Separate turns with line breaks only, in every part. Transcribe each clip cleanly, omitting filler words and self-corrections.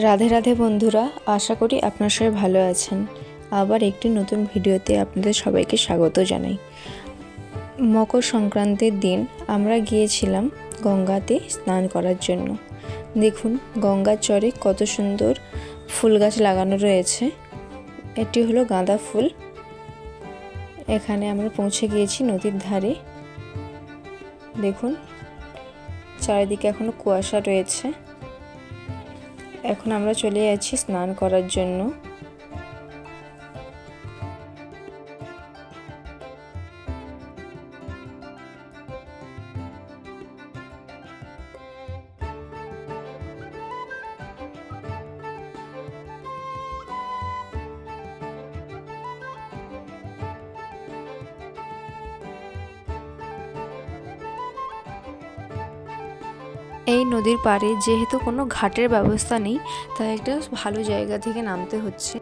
রাধে রাধে বন্ধুরা, আশা করি আপনারা সবাই ভালো আছেন। আবার একটি নতুন ভিডিওতে আপনাদের সবাইকে স্বাগত জানাই। মকর সংক্রান্তির দিন আমরা গিয়েছিলাম গঙ্গাতে স্নান করার জন্য। দেখুন গঙ্গার চরে কত সুন্দর ফুল গাছ লাগানো রয়েছে। এটি হলো গাঁদা ফুল। এখানে আমরা পৌঁছে গিয়েছি নদীর ধারে। দেখুন চারিদিকে এখনো কুয়াশা রয়েছে। এখন আমরা চলে যাচ্ছি স্নান করার জন্য। এই নদীর পাড়ে যেহেতু কোনো ঘাটের ব্যবস্থা নেই, তাই একটা ভালো জায়গা থেকে নামতে হচ্ছে।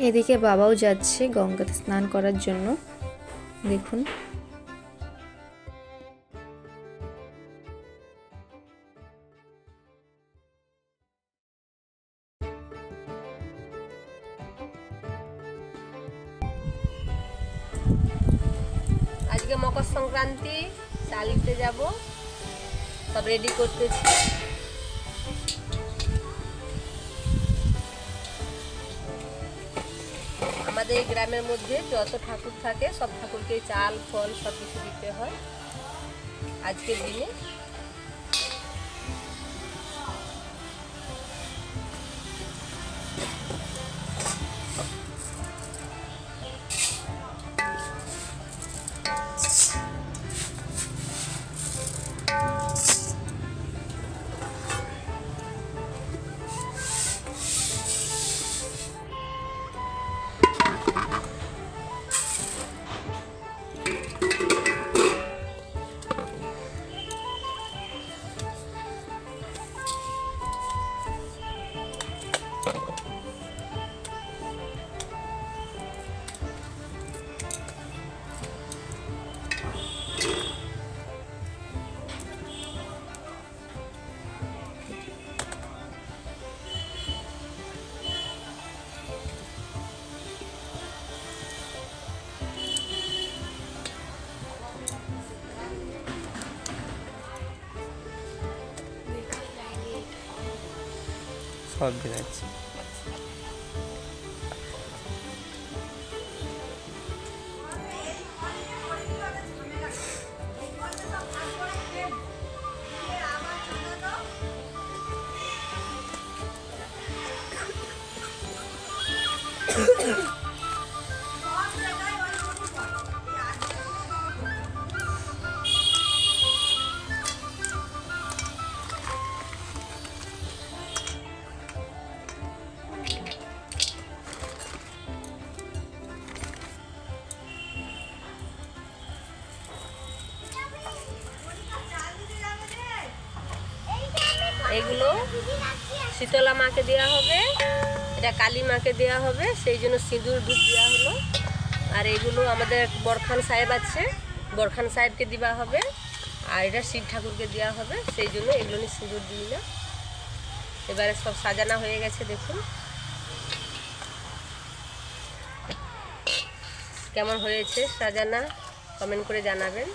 এদিকে বাবাও যাচ্ছে গঙ্গাতে স্নান করার জন্য। দেখুন
আজকে মকর সংক্রান্তি, চাল দিতে যাব, সব রেডি করতেছি। আমাদের এই গ্রামের মধ্যে যত ঠাকুর থাকে সব ঠাকুরকে চাল ফল সব কিছু দিতে হয় আজকের দিনে।
সব দেখাচ্ছি।
এইগুলো শীতলা মাকে দেওয়া হবে, এটা কালী মাকে দেওয়া হবে, সেই জন্য সিঁদুর দুধ দেওয়া হলো। আর এইগুলো আমাদের বরখান সাহেব আছে, বরখান সাহেবকে দেওয়া হবে। আর এটা শিব ঠাকুরকে দেওয়া হবে, সেই জন্য এগুলো নিয়ে সিঁদুর দিই না। এবারে সব সাজানো হয়ে গেছে। দেখুন কেমন হয়েছে সাজানা, কমেন্ট করে জানাবেন।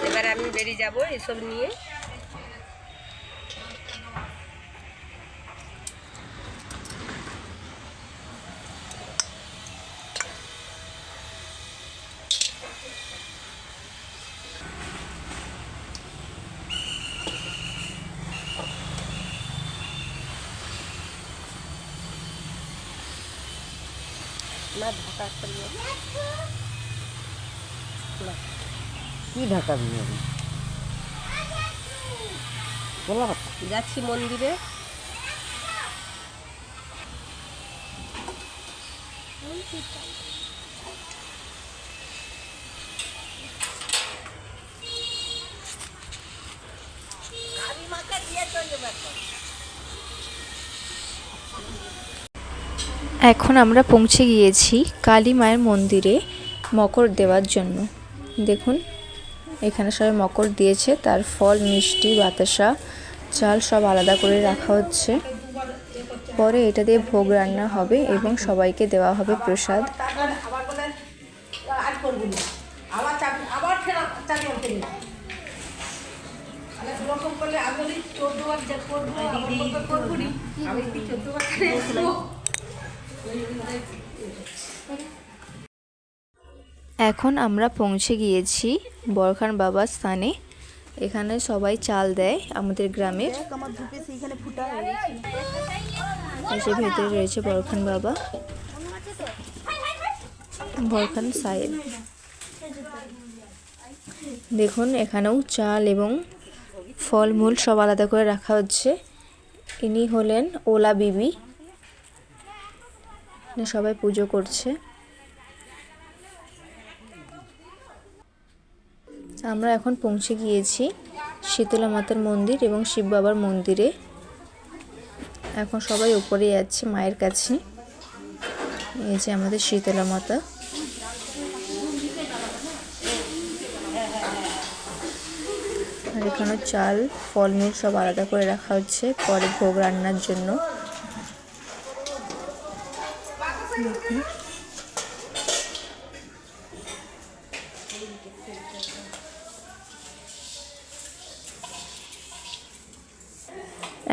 এবারে আমি বেরিয়ে যাব এসব নিয়ে। না ঢাকা একটা নিয়ে না।
কি ঢাকা দিয়ে বলা কথা।
যাচ্ছি মন্দিরে।
এখন আমরা পৌঁছে গিয়েছি কালী মায়ের মন্দিরে মকর দেওয়ার জন্য। দেখুন এখানে সবাই মকর দিয়েছে, তার ফল, মিষ্টি, বাতাসা, চাল সব আলাদা করে রাখা হচ্ছে। পরে এটা দিয়ে ভোগ রান্না হবে এবং সবাইকে দেওয়া হবে প্রসাদ। এখন আমরা পৌঁছে গিয়েছি বরখান বাবার স্থানে। এখানে সবাই চাল দেয় আমাদের গ্রামের। এসে ভেতরে রয়েছে বরখান বাবা, বরখান সাহেব। দেখুন এখানেও চাল এবং ফলমূল সব আলাদা করে রাখা হচ্ছে। ইনি হলেন ওলা বিবি, সবাই পুজো করছে। আমরা এখন পৌঁছে গিয়েছি শীতলা মাতার মন্দির এবং শিব বাবার মন্দিরে। এখন সবাই উপরে যাচ্ছে মায়ের কাছে। এই যে আমাদের শীতলা মাতা। আর এখানে চাল, ফলমূল সব আলাদা করে রাখা হচ্ছে পরে ভোগ রান্নার জন্য।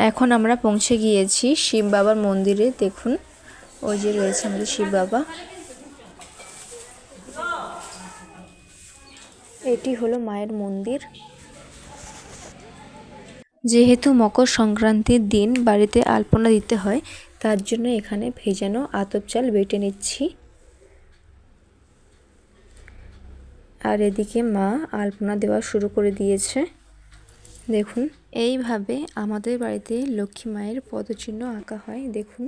এখন আমরা পৌঁছে গিয়েছি শিব বাবার মন্দিরে। দেখুন ওই যে রয়েছে আমাদের শিব বাবা। এটি হলো মায়ের মন্দির। যেহেতু মকর সংক্রান্তির দিন বাড়িতে আলপনা দিতে হয়, তার জন্য এখানে ভেজানো আতপ চাল বেটে নিচ্ছি। আর এদিকে মা আলপনা দেওয়া শুরু করে দিয়েছে। দেখুন এইভাবে আমাদের বাড়িতে লক্ষ্মী মায়ের পদচিহ্ন আঁকা হয়। দেখুন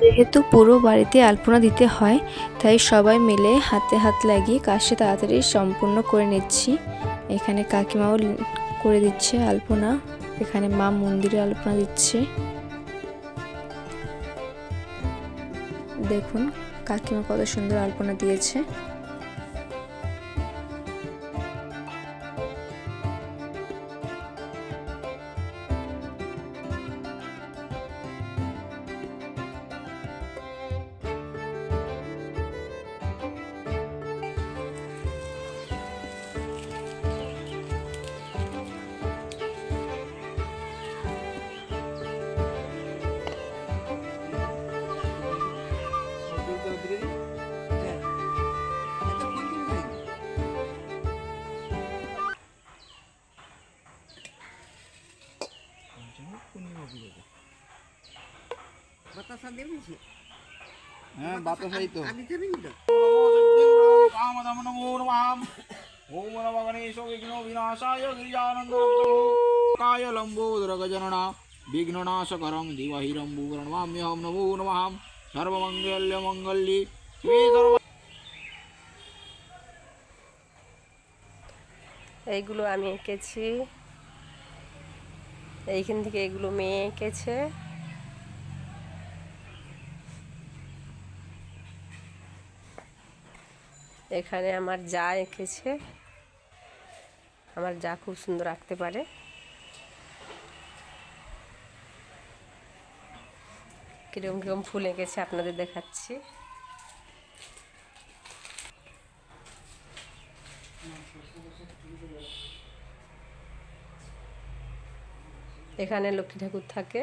যেহেতু পুরো বাড়িতে আলপনা দিতে হয়, তাই সবাই মিলে হাতে হাত লাগিয়ে কাজটা তাড়াতাড়ি সম্পূর্ণ করে নিচ্ছি। এখানে কাকিমাও করে দিচ্ছে আলপনা, এখানে মা মন্দিরে আলপনা দিচ্ছে। দেখুন কাকিমা কত সুন্দর আলপনা দিয়েছে।
হ্যাঁ বাতাসাই তো। ओम नमो गणेशो विघ्नो विनाशाय गिरिजानन्दकाय लम्बोदरगजनना विघ्ननाशकरं धीमहिरम्बुगणमाम्यहं नमो नमः सर्वमङ्गल्यमङ्गल्ये शिवे सर्व।
এইগুলো আমি এঁকেছি, এইখান থেকে এগুলো মেয়ে এঁকেছে। এখানে আমার যা এঁকেছে, আমার যা খুব সুন্দর আঁকতে পারে। কিরকম কিরকম ফুল এঁকেছে আপনাদের দেখাচ্ছি। এখানে লক্ষ্মী ঠাকুর থাকে।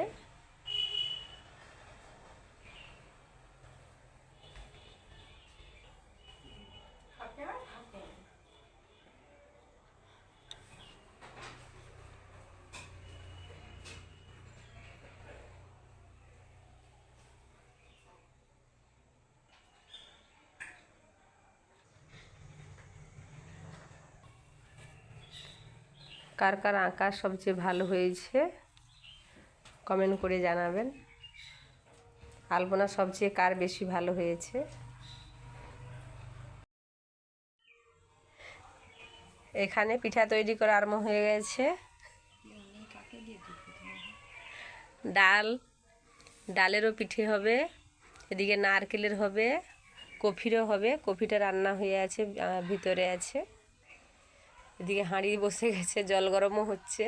কার কার আঁকা সবচেয়ে ভালো হয়েছে কমেন্ট করে জানাবেন। আলপনা সবচেয়ে কার বেশি ভালো হয়েছে। এখানে পিঠা তৈরি করা আরম্ভ হয়ে গেছে। ডালেরও পিঠে হবে, এদিকে নারকেলের হবে, কফিরও হবে। কফিটা রান্না হয়ে আছে, ভিতরে আছে। এদিকে হাঁড়ি বসে গেছে, জল গরমও হচ্ছে।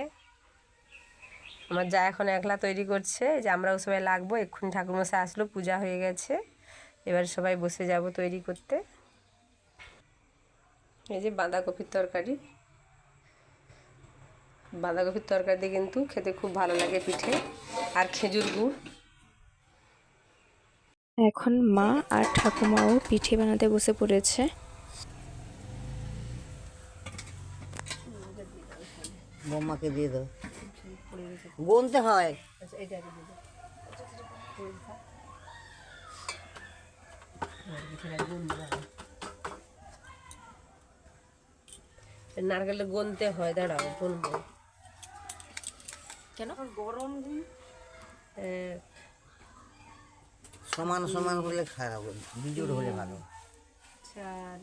আমার যা এখন একলা তৈরি করছে, যে আমরাও সবাই লাগবো। এক্ষুনি ঠাকুরমশাই আসলো, পূজা হয়ে গেছে, এবার সবাই বসে যাব তৈরি করতে। এই যে বাঁধাকপির তরকারি, বাঁধাকপির তরকারি দিয়ে কিন্তু খেতে খুব ভালো লাগে পিঠে, আর খেজুর গুড়।
এখন মা আর ঠাকুমাও পিঠে বানাতে বসে পড়েছে।
বৌমাকে দিয়ে দাও, গুনতে হয়।
নারকেলটা গুনতে হয়, দাঁড়াও গুনবো।
কেন?
গরম
সমান সমান হলে খারাপ, বিজোড় হলে ভালো।
4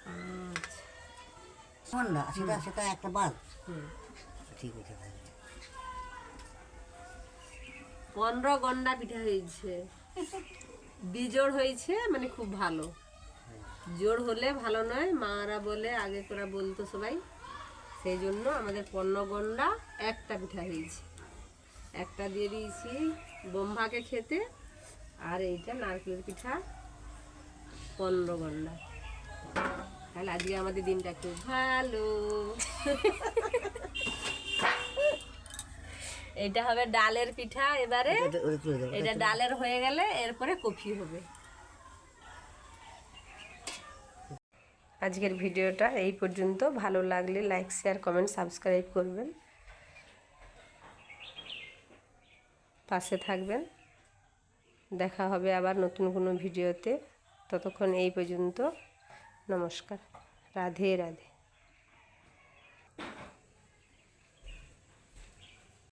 5
সমান না, সেটা সেটা একটা বাদ। ঠিক আছে,
15 গন্ডা পিঠা হয়েছে। বিজোড় হয়েছে মানে খুব ভালো, জোড় হলে ভালো নয়, মারা বলে, আগে করা বলতো সবাই। সেই জন্য আমাদের 15 গন্ডা একটা পিঠা হয়েছে। একটা দিয়ে দিয়েছি বোম্বাকে খেতে, আর এইটা নারকেলের পিঠা 15 গন্ডা। তাহলে আজকে আমাদের দিনটা খুব ভালো। এটা হবে ডালের পিঠা। এবারে এটা ডালের হয়ে গেলে এরপরে কফি হবে। আজকের ভিডিওটা এই পর্যন্ত। ভালো লাগলে লাইক, শেয়ার, কমেন্ট, সাবস্ক্রাইব করবেন, পাশে থাকবেন। দেখা হবে আবার নতুন কোনো ভিডিওতে। ততক্ষণ এই পর্যন্ত। নমস্কার, রাধে রাধে।